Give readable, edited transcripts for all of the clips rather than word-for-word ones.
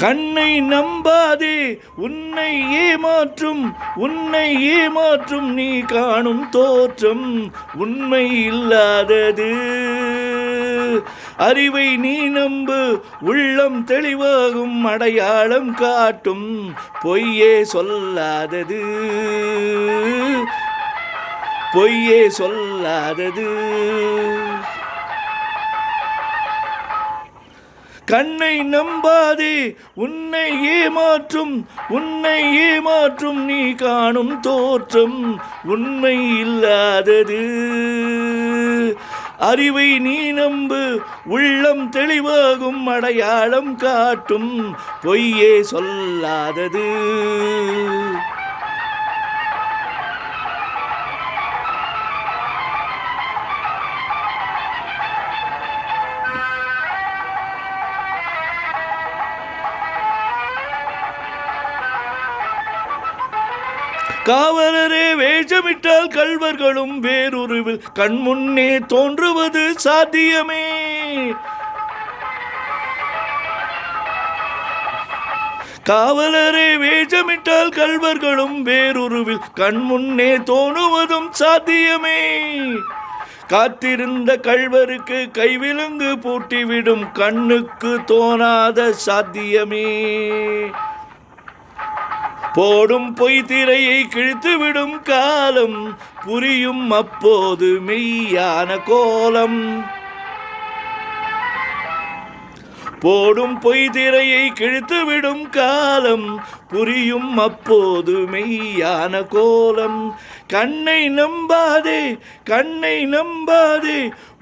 கண்ணை நம்பாதே உன்னை ஏமாற்றும் நீ காணும் தோற்றம் உண்மை இல்லாதது. அறிவை நீ நம்பு, உள்ளம் தெளிவாகும், அடையாளம் காட்டும், பொய்யே சொல்லாதது, பொய்யே சொல்லாதது. கண்ணை நம்பாதே உன்னை ஏமாற்றும் நீ காணும் தோற்றம் உண்மை இல்லாதது. அறிவை நீ நம்பு, உள்ளம் தெளிவாகும், அடையாளம் காட்டும், பொய்யே சொல்லாதது. காவலரே வேஷமிட்டால் கள்வர்களும் வேறொருவில் கண்முன்னே தோன்றுவது சாத்தியமே. காவலரே வேஷமிட்டால் கள்வர்களும் வேறொருவில் கண்முன்னே தோணுவதும் சாத்தியமே. காத்திருந்த கள்வருக்கு கைவிலங்கு பூட்டிவிடும் கண்ணுக்கு தோணாத சாத்தியமே. போடும் பொய் திரையை கிழித்துவிடும் காலம் புரியும் அப்போது மெய்யான கோலம். போடும் பொய் திரையை கிழித்துவிடும் காலம் புரியும் அப்போது மெய்யான கோலம். கண்ணை நம்பாதே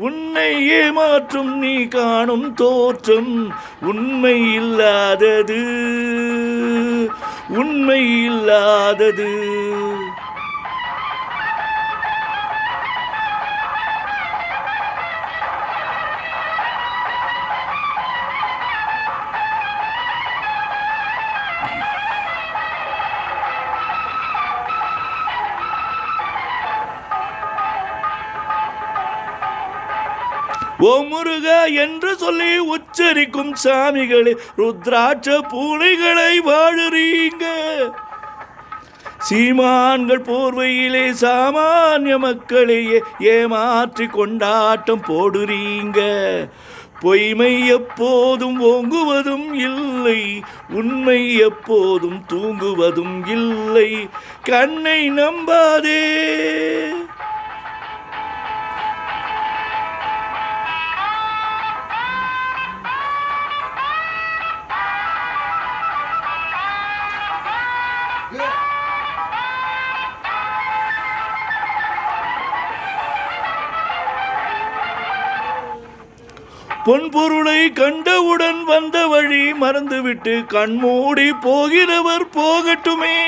உன்னை ஏமாற்றும் நீ காணும் தோற்றம் உண்மை இல்லாதது, உண்மை இல்லாதது. ஓ முருகா என்று சொல்லி உச்சரிக்கும் சாமிகளே, ருத்ராட்ச பூனைகளை வாழுறீங்க. சீமான்கள் போர்வையிலே சாமானிய மக்களையே ஏமாற்றி கொண்டாட்டம் போடுறீங்க. பொய்மை எப்போதும் ஓங்குவதும் இல்லை, உண்மை எப்போதும் தூங்குவதும் இல்லை. கண்ணை நம்பாதே. பொன்பொருளை கண்டவுடன் வந்த வழி மறந்துவிட்டு கண்மூடி போகிறவர் போகட்டுமே.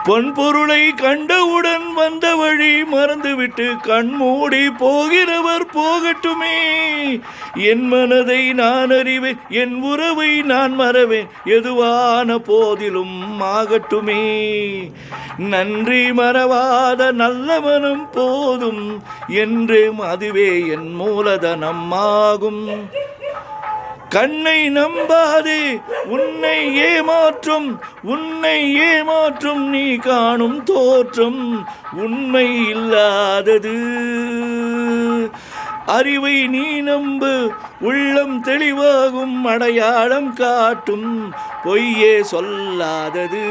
பொன்பொருளை கண்டவுடன் வந்த வழி மறந்துவிட்டு கண்மூடி போகிறவர் போகட்டுமே. என் மனதை நான் அறிவேன், என் உறவை நான் மறவேன், எதுவான போதிலும் ஆகட்டுமே. நன்றி மறவாத நல்ல மனம் போதும் என்றும் அதுவே என் மூலதனம் ஆகும். கண்ணை நம்பாதே உன்னை ஏமாற்றும் நீ காணும் தோற்றம் உண்மை இல்லாதது. அறிவை நீ நம்பு, உள்ளம் தெளிவாகும், அடையாளம் காட்டும், பொய்யே சொல்லாதது.